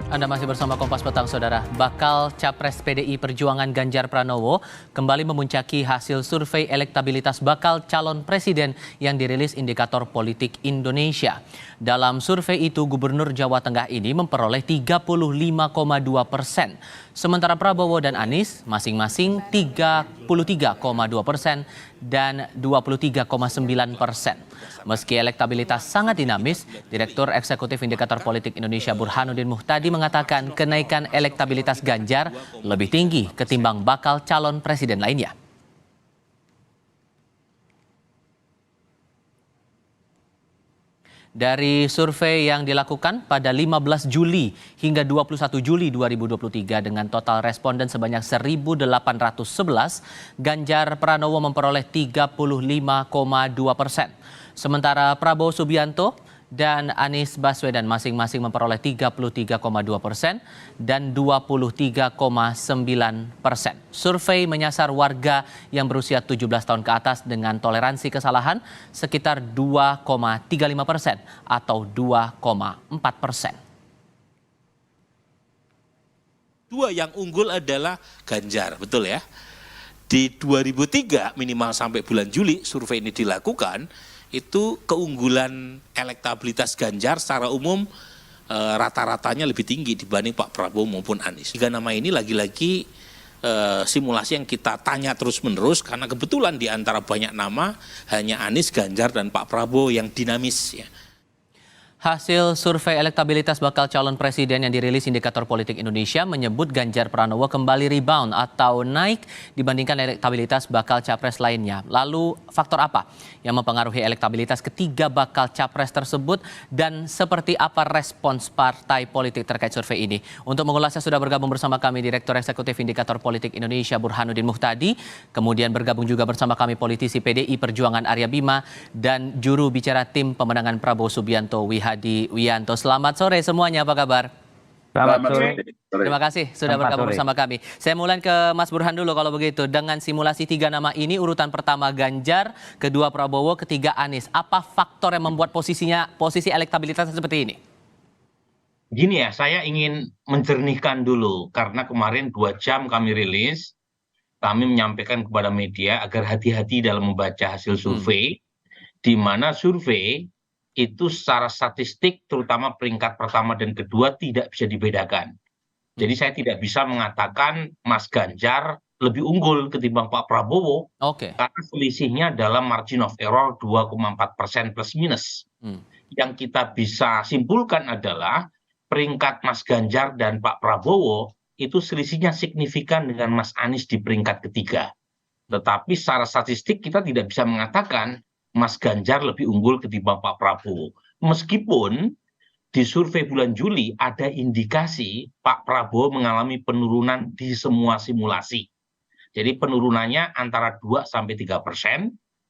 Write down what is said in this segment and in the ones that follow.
Anda masih bersama Kompas Petang, Saudara. Bakal Capres PDI Perjuangan Ganjar Pranowo kembali memuncaki hasil survei elektabilitas bakal calon presiden yang dirilis Indikator Politik Indonesia. Dalam survei itu, Gubernur Jawa Tengah ini memperoleh 35,2%. Sementara Prabowo dan Anies masing-masing 33,2% dan 23,9%. Meski elektabilitas sangat dinamis, Direktur Eksekutif Indikator Politik Indonesia Burhanuddin Muhtadi mengatakan kenaikan elektabilitas Ganjar lebih tinggi ketimbang bakal calon presiden lainnya. Dari survei yang dilakukan pada 15 Juli hingga 21 Juli 2023 dengan total responden sebanyak 1.811, Ganjar Pranowo memperoleh 35,2%. Sementara Prabowo Subianto dan Anies Baswedan masing-masing memperoleh 33,2% dan 23,9%. Survei menyasar warga yang berusia 17 tahun ke atas dengan toleransi kesalahan sekitar 2,35% atau 2,4%. Dua yang unggul adalah Ganjar, betul ya? Di 2003 minimal sampai bulan Juli survei ini dilakukan, itu keunggulan elektabilitas Ganjar secara umum rata-ratanya lebih tinggi dibanding Pak Prabowo maupun Anies. Tiga nama ini lagi-lagi simulasi yang kita tanya terus-menerus karena kebetulan di antara banyak nama hanya Anies, Ganjar, dan Pak Prabowo yang dinamis ya. Hasil survei elektabilitas bakal calon presiden yang dirilis Indikator Politik Indonesia menyebut Ganjar Pranowo kembali rebound atau naik dibandingkan elektabilitas bakal capres lainnya. Lalu faktor apa yang mempengaruhi elektabilitas ketiga bakal capres tersebut dan seperti apa respons partai politik terkait survei ini? Untuk mengulasnya sudah bergabung bersama kami Direktur Eksekutif Indikator Politik Indonesia Burhanuddin Muhtadi, kemudian bergabung juga bersama kami politisi PDI Perjuangan Arya Bima dan juru bicara tim pemenangan Prabowo Subianto Hadi Wianto. Selamat sore semuanya, apa kabar? Selamat sore. Terima kasih sudah bergabung bersama kami. Saya mulai ke Mas Burhan dulu kalau begitu. Dengan simulasi tiga nama ini, urutan pertama Ganjar, kedua Prabowo, ketiga Anies. Apa faktor yang membuat posisi elektabilitasnya seperti ini? Gini ya, saya ingin menjernihkan dulu karena kemarin 2 jam kami rilis, kami menyampaikan kepada media agar hati-hati dalam membaca hasil survei, di mana survei itu secara statistik terutama peringkat pertama dan kedua tidak bisa dibedakan. Jadi saya tidak bisa mengatakan Mas Ganjar lebih unggul ketimbang Pak Prabowo karena selisihnya dalam margin of error 2,4% plus minus. Yang kita bisa simpulkan adalah peringkat Mas Ganjar dan Pak Prabowo itu selisihnya signifikan dengan Mas Anies di peringkat ketiga. Tetapi secara statistik kita tidak bisa mengatakan Mas Ganjar lebih unggul ketimbang Pak Prabowo. Meskipun di survei bulan Juli ada indikasi Pak Prabowo mengalami penurunan di semua simulasi. Jadi penurunannya antara 2-3%,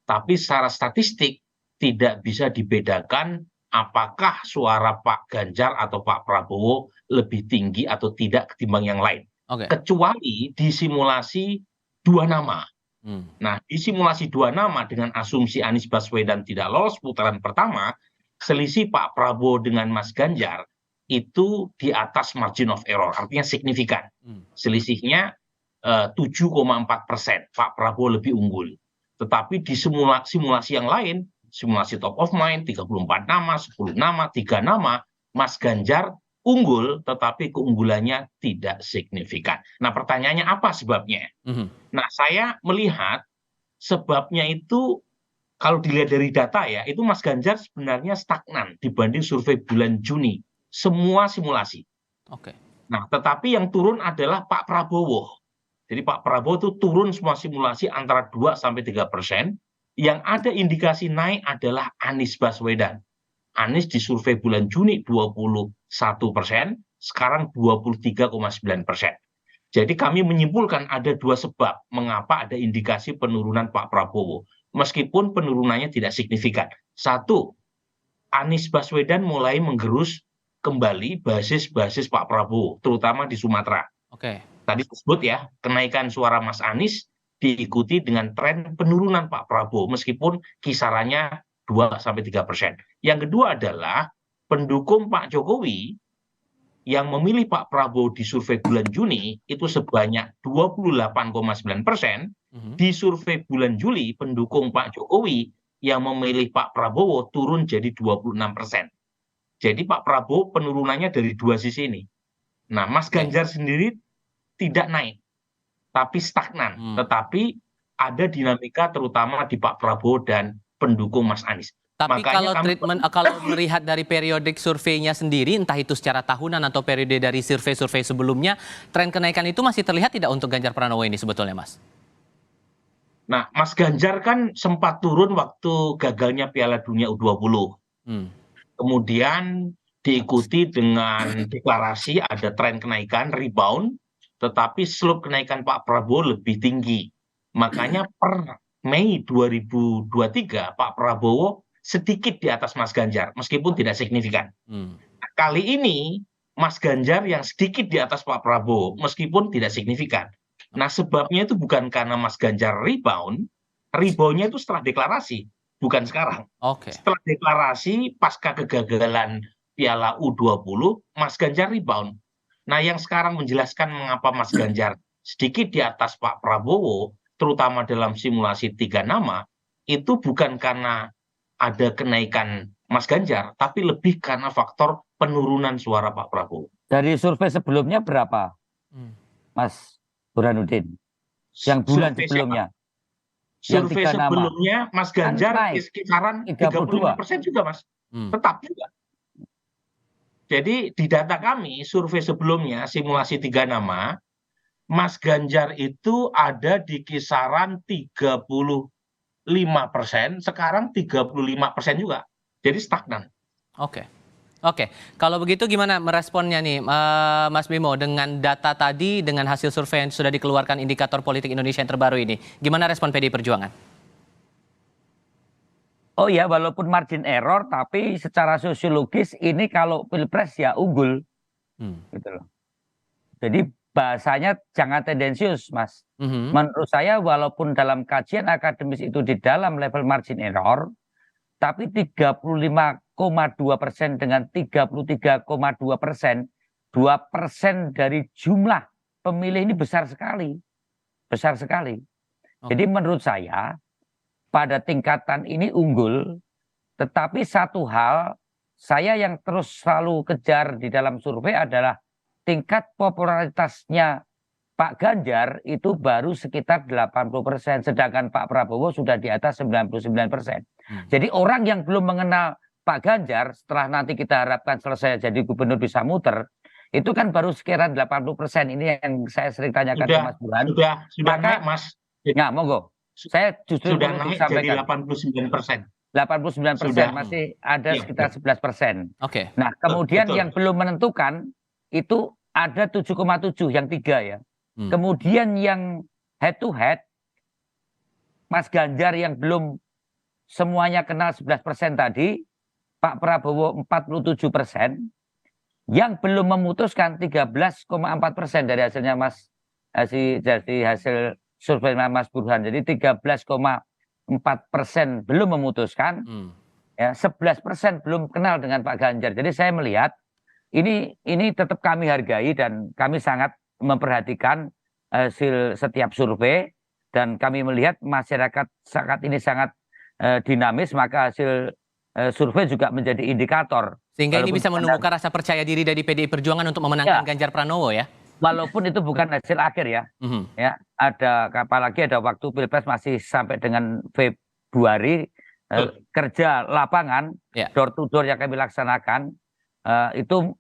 tapi secara statistik tidak bisa dibedakan apakah suara Pak Ganjar atau Pak Prabowo lebih tinggi atau tidak ketimbang yang lain. Kecuali di simulasi 2 nama. Nah, di simulasi 2 nama dengan asumsi Anies Baswedan tidak lolos putaran pertama, selisih Pak Prabowo dengan Mas Ganjar itu di atas margin of error, artinya signifikan. Selisihnya 7,4%, Pak Prabowo lebih unggul. Tetapi di simulasi yang lain, simulasi top of mind, 34 nama, 10 nama, 3 nama, Mas Ganjar unggul, tetapi keunggulannya tidak signifikan. Nah, pertanyaannya apa sebabnya? Nah, saya melihat sebabnya itu kalau dilihat dari data ya, itu Mas Ganjar sebenarnya stagnan dibanding survei bulan Juni. Semua simulasi. Nah, tetapi yang turun adalah Pak Prabowo. Jadi Pak Prabowo itu turun semua simulasi antara 2-3%. Yang ada indikasi naik adalah Anies Baswedan. Anies di survei bulan Juni 21%, sekarang 23,9%. Jadi kami menyimpulkan ada 2 sebab mengapa ada indikasi penurunan Pak Prabowo. Meskipun penurunannya tidak signifikan. 1, Anies Baswedan mulai menggerus kembali basis-basis Pak Prabowo, terutama di Sumatera. Tadi disebut ya, kenaikan suara Mas Anies diikuti dengan tren penurunan Pak Prabowo, meskipun kisarannya 2-3%. Yang kedua adalah pendukung Pak Jokowi yang memilih Pak Prabowo di survei bulan Juni itu sebanyak 28,9%, di survei bulan Juli pendukung Pak Jokowi yang memilih Pak Prabowo turun jadi 26%. Jadi Pak Prabowo penurunannya dari dua sisi ini. Nah, Mas Ganjar sendiri tidak naik, tapi stagnan. Tetapi ada dinamika terutama di Pak Prabowo dan pendukung Mas Anies. Tapi Makanya kalau melihat dari periodik surveinya sendiri, entah itu secara tahunan atau periode dari survei-survei sebelumnya, tren kenaikan itu masih terlihat tidak untuk Ganjar Pranowo ini sebetulnya, Mas? Nah, Mas Ganjar kan sempat turun waktu gagalnya Piala Dunia U20. Kemudian diikuti dengan deklarasi ada tren kenaikan, rebound, tetapi slope kenaikan Pak Prabowo lebih tinggi. Makanya per Mei 2023 Pak Prabowo sedikit di atas Mas Ganjar, meskipun tidak signifikan. Kali ini Mas Ganjar yang sedikit di atas Pak Prabowo, meskipun tidak signifikan. Nah, sebabnya itu bukan karena Mas Ganjar reboundnya itu setelah deklarasi, bukan sekarang. Setelah deklarasi, pasca kegagalan Piala U20, Mas Ganjar rebound. Nah, yang sekarang menjelaskan mengapa Mas Ganjar sedikit di atas Pak Prabowo, terutama dalam simulasi 3 nama, itu bukan karena ada kenaikan Mas Ganjar, tapi lebih karena faktor penurunan suara Pak Prabowo. Dari survei sebelumnya berapa, Mas Burhanuddin? Yang bulan sebelumnya? Survei sebelumnya Mas Ganjar sekitaran 35% juga, Mas. Tetap juga. Jadi di data kami, survei sebelumnya, simulasi 3 nama, Mas Ganjar itu ada di kisaran 35%, sekarang 35% juga. Jadi stagnan. Oke. Kalau begitu gimana meresponnya nih, Mas Bimo, dengan data tadi, dengan hasil survei yang sudah dikeluarkan Indikator Politik Indonesia yang terbaru ini, gimana respon PDI Perjuangan? Oh ya, walaupun margin error, tapi secara sosiologis ini kalau pilpres ya unggul, gitu loh. Jadi bahasanya jangan tendensius, Mas. Menurut saya walaupun dalam kajian akademis itu di dalam level margin error, tapi 35,2% dengan 33,2%, 2% dari jumlah pemilih ini besar sekali. Jadi menurut saya pada tingkatan ini unggul, tetapi satu hal saya yang terus selalu kejar di dalam survei adalah tingkat popularitasnya Pak Ganjar itu baru sekitar 80%, sedangkan Pak Prabowo sudah di atas 99%. Jadi orang yang belum mengenal Pak Ganjar, setelah nanti kita harapkan selesai jadi gubernur bisa muter, itu kan baru sekira 80%. Ini yang saya sering tanyakan ke Mas Burhan. Sudah naik, Mas. Nggak, monggo. Saya justru sudah naik jadi 89%. 89%, masih ada sekitar 11%. Nah, kemudian yang belum menentukan itu ada 7,7 yang 3 ya. Kemudian yang head to head, Mas Ganjar yang belum semuanya kenal 11% tadi, Pak Prabowo 47%, yang belum memutuskan 13,4% dari hasilnya dari hasil survei Mas Burhan. Jadi 13,4% belum memutuskan, ya 11% belum kenal dengan Pak Ganjar. Jadi saya melihat ini tetap kami hargai dan kami sangat memperhatikan hasil setiap survei, dan kami melihat masyarakat saat ini sangat dinamis, maka hasil survei juga menjadi indikator. Sehingga ini bisa menumbuhkan rasa percaya diri dari PDI Perjuangan untuk memenangkan Ganjar Pranowo ya? Walaupun itu bukan hasil akhir ya. Ya, apalagi ada waktu Pilpres masih sampai dengan Februari, kerja lapangan, door to door yang kami laksanakan, itu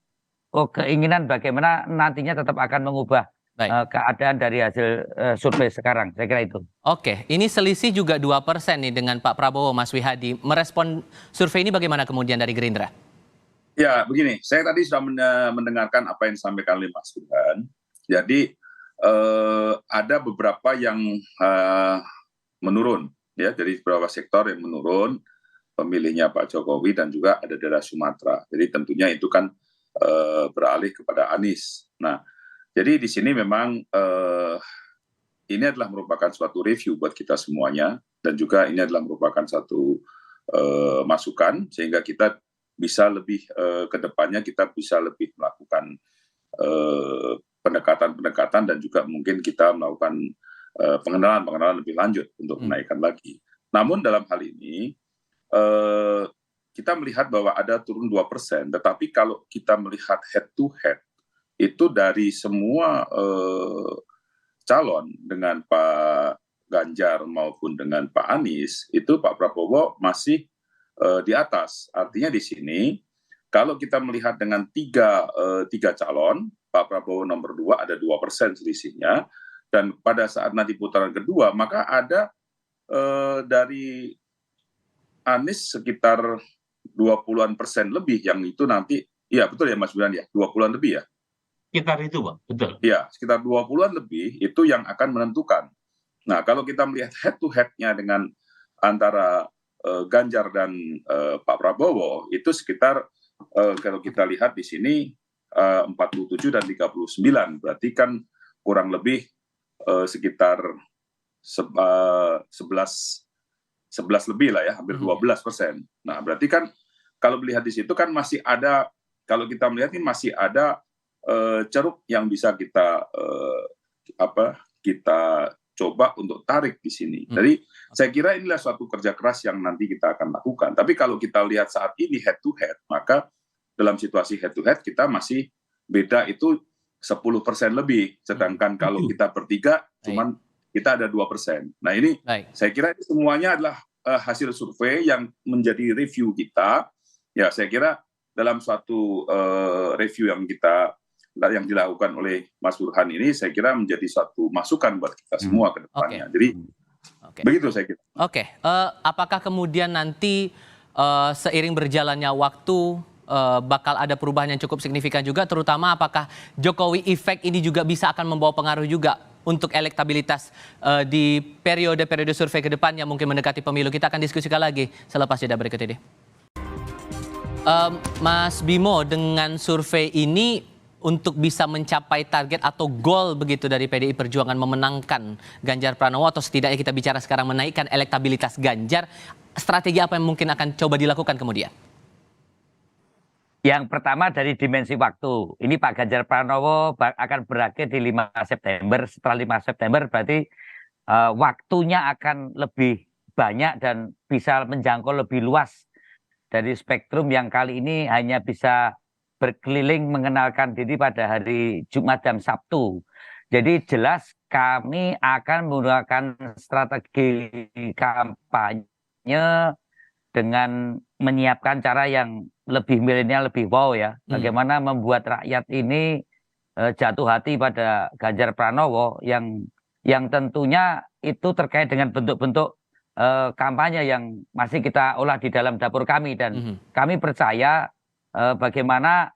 keinginan bagaimana nantinya tetap akan mengubah keadaan dari hasil survei sekarang, saya kira itu. Oke, ini selisih juga 2% nih dengan Pak Prabowo, Mas Wihadi. Merespon survei ini bagaimana kemudian dari Gerindra? Ya, begini, saya tadi sudah mendengarkan apa yang disampaikan oleh Mas Burhan. Jadi ada beberapa yang menurun, ya, dari beberapa sektor yang menurun pemilihnya Pak Jokowi, dan juga ada daerah Sumatera. Jadi tentunya itu kan beralih kepada Anies. Nah, jadi di sini memang ini adalah merupakan suatu review buat kita semuanya, dan juga ini adalah merupakan satu masukan sehingga kita bisa lebih ke depannya kita bisa lebih melakukan pendekatan-pendekatan dan juga mungkin kita melakukan pengenalan lebih lanjut untuk menaikkan lagi. Namun dalam hal ini kita melihat bahwa ada turun 2%, tetapi kalau kita melihat head to head itu dari semua calon dengan Pak Ganjar maupun dengan Pak Anies, itu Pak Prabowo masih di atas. Artinya di sini kalau kita melihat dengan tiga calon, Pak Prabowo nomor 2 ada 2% selisihnya, dan pada saat nanti putaran kedua maka ada dari Anies sekitar 20-an% lebih yang itu nanti, ya betul ya Mas Bulan ya, 20-an lebih ya? Sekitar itu Bang, betul. Ya, sekitar 20-an lebih itu yang akan menentukan. Nah, kalau kita melihat head to head-nya dengan antara Ganjar dan Pak Prabowo, itu sekitar kalau kita lihat di sini 47 dan 39, berarti kan kurang lebih sekitar 11 lebih lah ya, hampir 12%. Nah, berarti kan kalau melihat di situ kan masih ada, kalau kita melihat ini masih ada ceruk yang bisa kita kita coba untuk tarik di sini. Jadi saya kira inilah suatu kerja keras yang nanti kita akan lakukan. Tapi kalau kita lihat saat ini head to head, maka dalam situasi head to head kita masih beda itu 10% lebih. Sedangkan kalau kita bertiga cuman kita ada 2%. Nah ini saya kira ini semuanya adalah hasil survei yang menjadi review kita. Ya saya kira dalam suatu review yang dilakukan oleh Mas Burhan ini, saya kira menjadi suatu masukan buat kita semua ke depannya. Jadi begitu saya kira. Apakah kemudian nanti seiring berjalannya waktu bakal ada perubahan yang cukup signifikan juga, terutama apakah Jokowi effect ini juga bisa akan membawa pengaruh juga untuk elektabilitas di periode-periode survei ke depan yang mungkin mendekati pemilu? Kita akan diskusikan lagi selepas jeda berikut ini. Mas Bimo, dengan survei ini untuk bisa mencapai target atau goal begitu dari PDI Perjuangan memenangkan Ganjar Pranowo, atau setidaknya kita bicara sekarang menaikkan elektabilitas Ganjar, strategi apa yang mungkin akan coba dilakukan kemudian? Yang pertama dari dimensi waktu. Ini Pak Ganjar Pranowo akan berakhir di 5 September. Setelah 5 September berarti waktunya akan lebih banyak dan bisa menjangkau lebih luas dari spektrum yang kali ini hanya bisa berkeliling mengenalkan diri pada hari Jumat dan Sabtu. Jadi jelas kami akan menggunakan strategi kampanye dengan menyiapkan cara yang lebih milenial, lebih wow ya. Bagaimana membuat rakyat ini jatuh hati pada Ganjar Pranowo yang tentunya itu terkait dengan bentuk-bentuk kampanye yang masih kita olah di dalam dapur kami, dan kami percaya bagaimana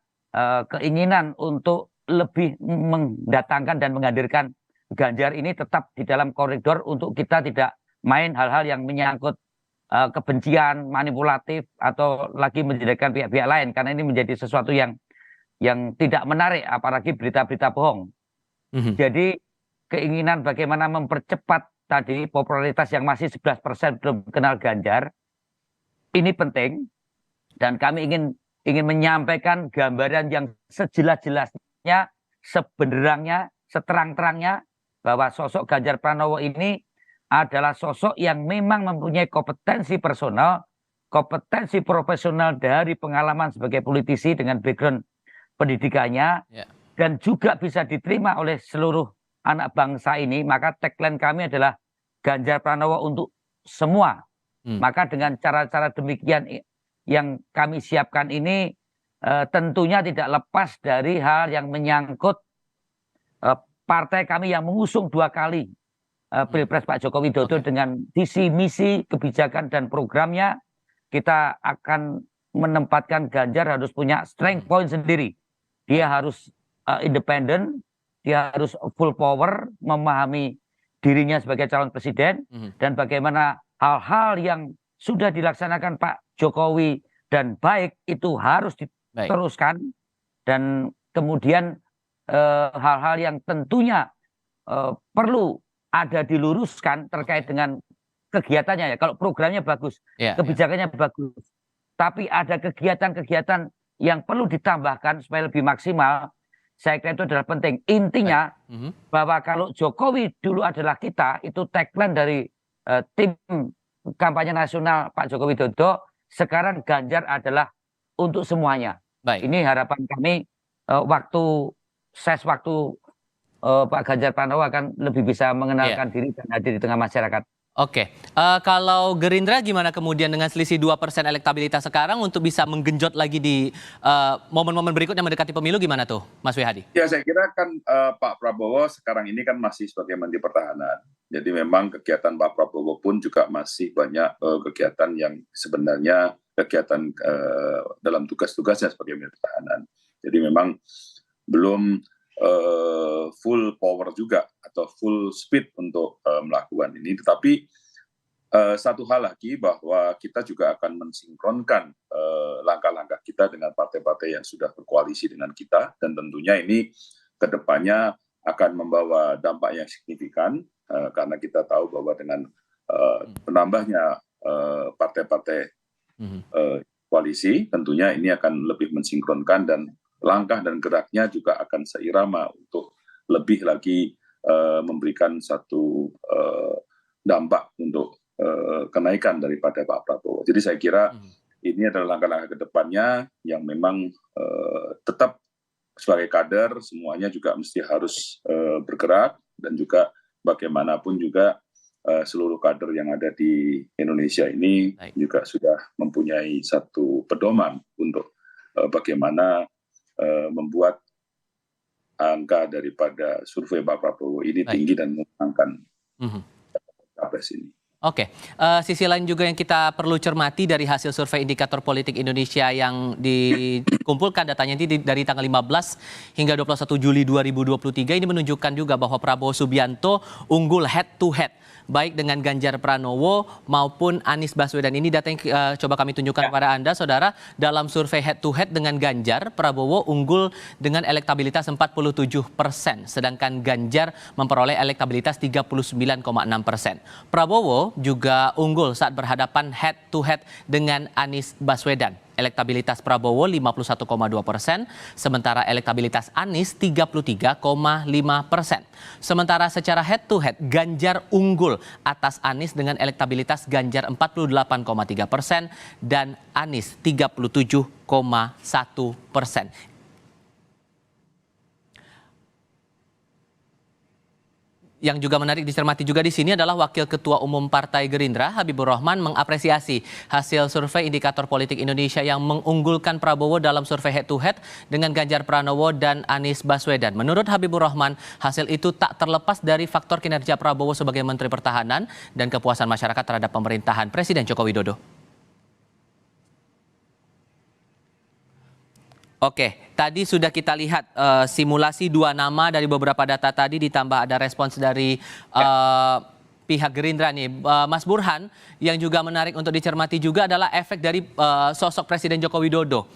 keinginan untuk lebih mendatangkan dan menghadirkan Ganjar ini tetap di dalam koridor untuk kita tidak main hal-hal yang menyangkut kebencian, manipulatif, atau lagi menjadikan pihak-pihak lain, karena ini menjadi sesuatu yang tidak menarik, apalagi berita-berita bohong. Jadi keinginan bagaimana mempercepat tadi popularitas yang masih 11% belum kenal Ganjar, ini penting, dan kami ingin menyampaikan gambaran yang sejelas-jelasnya, sebenarnya, seterang-terangnya, bahwa sosok Ganjar Pranowo ini adalah sosok yang memang mempunyai kompetensi personal, kompetensi profesional dari pengalaman sebagai politisi dengan background pendidikannya, dan juga bisa diterima oleh seluruh anak bangsa ini. Maka tagline kami adalah Ganjar Pranowo untuk semua. Maka dengan cara-cara demikian yang kami siapkan ini tentunya tidak lepas dari hal yang menyangkut partai kami yang mengusung 2 kali Pilpres Pak Joko Widodo dengan visi, misi, kebijakan, dan programnya. Kita akan menempatkan Ganjar harus punya strength point sendiri. Dia harus independen, dia harus full power, memahami dirinya sebagai calon presiden, dan bagaimana hal-hal yang sudah dilaksanakan Pak Jokowi dan baik itu harus diteruskan, dan kemudian hal-hal yang tentunya perlu ada diluruskan terkait dengan kegiatannya ya. Kalau programnya bagus, kebijakannya bagus, tapi ada kegiatan-kegiatan yang perlu ditambahkan supaya lebih maksimal. saya kira itu adalah penting. Intinya bahwa kalau Jokowi dulu adalah kita, itu tagline dari tim kampanye nasional Pak Joko Widodo, sekarang Ganjar adalah untuk semuanya. Baik. Ini harapan kami waktu Pak Ganjar Pranowo akan lebih bisa mengenalkan diri dan hadir di tengah masyarakat. Oke, kalau Gerindra gimana kemudian dengan selisih 2% elektabilitas sekarang untuk bisa menggenjot lagi di momen-momen berikutnya mendekati pemilu gimana tuh, Mas Wihadi? Ya, saya kira kan Pak Prabowo sekarang ini kan masih sebagai Menteri Pertahanan. Jadi memang kegiatan Pak Prabowo pun juga masih banyak kegiatan yang sebenarnya kegiatan dalam tugas-tugasnya sebagai Menteri Pertahanan. Jadi memang belum full power juga atau full speed untuk melakukan ini. Tetapi satu hal lagi bahwa kita juga akan mensinkronkan langkah-langkah kita dengan partai-partai yang sudah berkoalisi dengan kita, dan tentunya ini kedepannya akan membawa dampak yang signifikan karena kita tahu bahwa dengan penambahnya partai-partai koalisi, tentunya ini akan lebih mensinkronkan dan langkah dan geraknya juga akan seirama untuk lebih lagi memberikan satu dampak untuk kenaikan daripada Pak Prabowo. Jadi saya kira ini adalah langkah-langkah ke depannya yang memang tetap sebagai kader semuanya juga mesti harus bergerak, dan juga bagaimanapun juga seluruh kader yang ada di Indonesia ini juga sudah mempunyai satu pedoman untuk bagaimana membuat angka daripada survei Pak Prabowo ini tinggi dan memenangkan capres ini. Oke, sisi lain juga yang kita perlu cermati dari hasil survei indikator politik Indonesia yang dikumpulkan datanya ini dari tanggal 15 hingga 21 Juli 2023 ini menunjukkan juga bahwa Prabowo Subianto unggul head to head baik dengan Ganjar Pranowo maupun Anies Baswedan. Ini data yang coba kami tunjukkan kepada Anda, saudara. Dalam survei head to head dengan Ganjar, Prabowo unggul dengan elektabilitas 47%, sedangkan Ganjar memperoleh elektabilitas 39,6%. Prabowo juga unggul saat berhadapan head to head dengan Anies Baswedan. Elektabilitas Prabowo 51,2%, sementara elektabilitas Anies 33,5%. Sementara secara head to head, Ganjar unggul atas Anies dengan elektabilitas Ganjar 48,3% dan Anies 37,1%. Yang juga menarik dicermati juga di sini adalah Wakil Ketua Umum Partai Gerindra, Habibur Rahman, mengapresiasi hasil survei indikator politik Indonesia yang mengunggulkan Prabowo dalam survei head to head dengan Ganjar Pranowo dan Anies Baswedan. Menurut Habibur Rahman, hasil itu tak terlepas dari faktor kinerja Prabowo sebagai Menteri Pertahanan dan kepuasan masyarakat terhadap pemerintahan Presiden Joko Widodo. Oke, tadi sudah kita lihat simulasi dua nama dari beberapa data tadi, ditambah ada respons dari pihak Gerindra nih. Mas Burhan, yang juga menarik untuk dicermati juga adalah efek dari sosok Presiden Joko Widodo.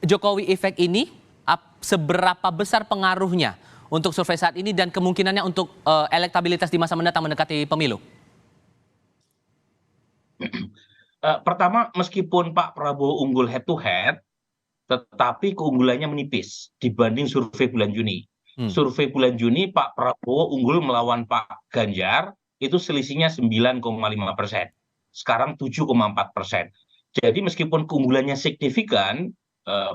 Jokowi efek ini seberapa besar pengaruhnya untuk survei saat ini dan kemungkinannya untuk elektabilitas di masa mendatang mendekati pemilu? Pertama, meskipun Pak Prabowo unggul head to head, tetapi keunggulannya menipis dibanding survei bulan Juni. Survei bulan Juni Pak Prabowo unggul melawan Pak Ganjar itu selisihnya 9,5%. Sekarang 7,4%. Jadi meskipun keunggulannya signifikan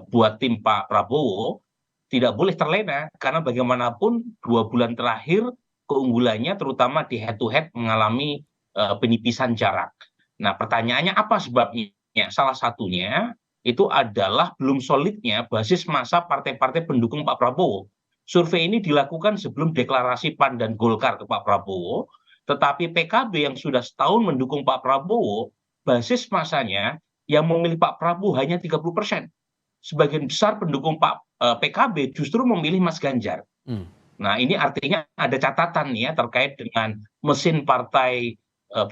buat tim Pak Prabowo, tidak boleh terlena karena bagaimanapun 2 bulan terakhir keunggulannya terutama di head to head mengalami penipisan jarak. Nah, pertanyaannya apa sebabnya? Salah satunya itu adalah belum solidnya basis massa partai-partai pendukung Pak Prabowo. Survei ini dilakukan sebelum deklarasi PAN dan Golkar ke Pak Prabowo, tetapi PKB yang sudah setahun mendukung Pak Prabowo, basis massanya yang memilih Pak Prabowo hanya 30%. Sebagian besar pendukung PKB justru memilih Mas Ganjar. Nah, ini artinya ada catatan nih ya terkait dengan mesin partai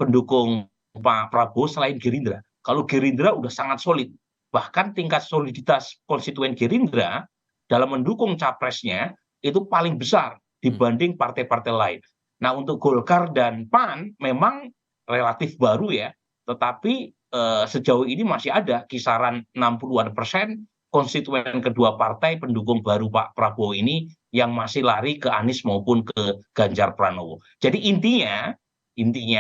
pendukung Pak Prabowo selain Gerindra. Kalau Gerindra udah sangat solid. Bahkan tingkat soliditas konstituen Gerindra dalam mendukung capresnya itu paling besar dibanding partai-partai lain. Nah, untuk Golkar dan PAN memang relatif baru ya, tetapi sejauh ini masih ada kisaran 60-an persen konstituen kedua partai pendukung baru Pak Prabowo ini yang masih lari ke Anies maupun ke Ganjar Pranowo. Jadi intinya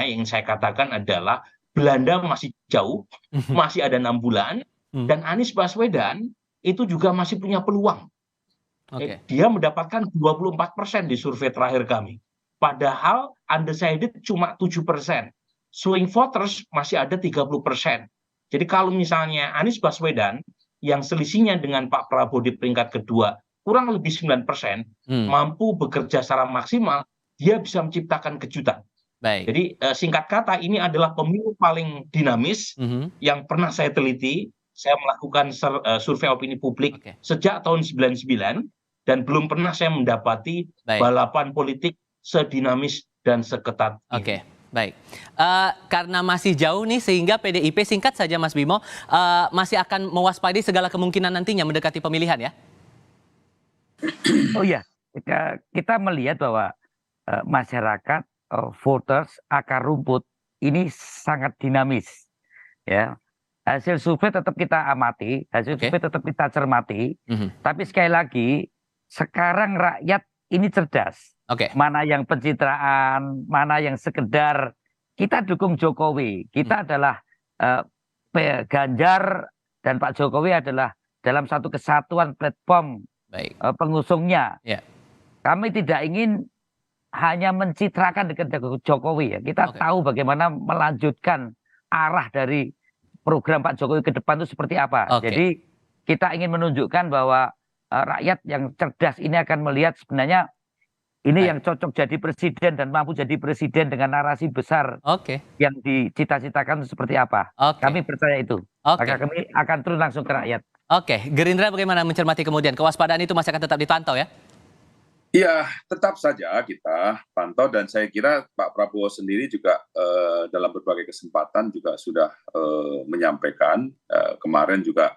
yang saya katakan adalah Belanda masih jauh, masih ada 6 bulan, dan Anies Baswedan itu juga masih punya peluang. Dia mendapatkan 24% di survei terakhir kami. Padahal undecided cuma 7%. Swing voters masih ada 30%. Jadi kalau misalnya Anies Baswedan yang selisihnya dengan Pak Prabowo di peringkat kedua kurang lebih 9%, mampu bekerja secara maksimal, dia bisa menciptakan kejutan. Baik. Jadi singkat kata ini adalah pemilu paling dinamis yang pernah saya teliti. Saya melakukan survei opini publik sejak tahun 99 dan belum pernah saya mendapati balapan politik sedinamis dan seketat ini. Baik. Karena masih jauh nih sehingga PDIP singkat saja Mas Bimo masih akan mewaspadai segala kemungkinan nantinya mendekati pemilihan ya? Oh iya, kita melihat bahwa masyarakat, voters, akar rumput ini sangat dinamis. Ya, hasil survei tetap kita amati, hasil survei tetap kita cermati. Tapi sekali lagi, sekarang rakyat ini cerdas. Mana yang pencitraan, mana yang sekedar kita dukung Jokowi. Kita adalah Ganjar dan Pak Jokowi adalah dalam satu kesatuan platform pengusungnya. Kami tidak ingin hanya mencitrakan dekat Jokowi ya. Kita tahu bagaimana melanjutkan arah dari program Pak Jokowi ke depan itu seperti apa. Jadi kita ingin menunjukkan bahwa rakyat yang cerdas ini akan melihat sebenarnya ini yang cocok jadi presiden dan mampu jadi presiden dengan narasi besar yang dicita-citakan seperti apa. Kami percaya itu. Maka kami akan turun langsung ke rakyat. Gerindra bagaimana mencermati kemudian kewaspadaan itu masih akan tetap dipantau ya? Iya, tetap saja kita pantau dan saya kira Pak Prabowo sendiri juga dalam berbagai kesempatan juga sudah menyampaikan kemarin juga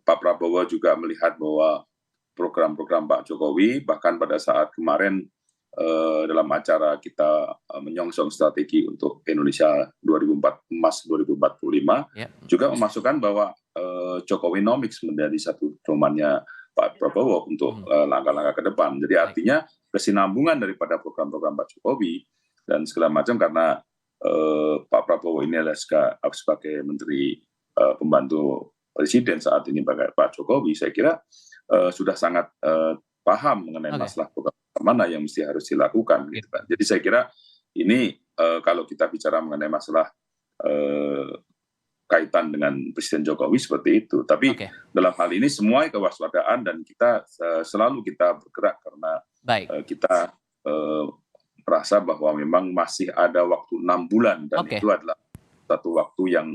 Pak Prabowo juga melihat bahwa program-program Pak Jokowi, bahkan pada saat kemarin dalam acara kita menyongsong strategi untuk Indonesia 2045, juga memasukkan bahwa Jokowinomics menjadi satu domainnya Pak Prabowo untuk langkah-langkah ke depan. Jadi artinya kesinambungan daripada program-program Pak Jokowi dan segala macam karena Pak Prabowo ini adalah sebagai Menteri Pembantu Presiden saat ini Pak Jokowi, saya kira sudah sangat paham mengenai masalah program mana yang mesti harus dilakukan. Gitu kan. Jadi saya kira ini kalau kita bicara mengenai masalah kaitan dengan Presiden Jokowi seperti itu. Tapi dalam hal ini semua kewaspadaan dan kita selalu kita bergerak karena kita merasa bahwa memang masih ada waktu 6 bulan dan itu adalah satu waktu yang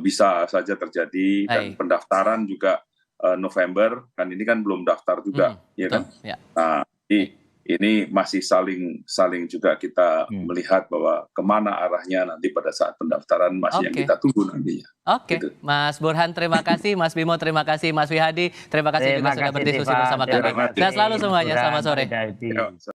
bisa saja terjadi dan pendaftaran juga November kan ini kan belum daftar juga, ya kan? Nah, ini masih saling juga kita melihat bahwa kemana arahnya nanti pada saat pendaftaran masih yang kita tunggu nantinya. Gitu. Mas Burhan terima kasih, Mas Bimo terima kasih, Mas Wihadi terima kasih juga sudah berdiskusi bersama kami. Sehat selalu semuanya, selamat sore.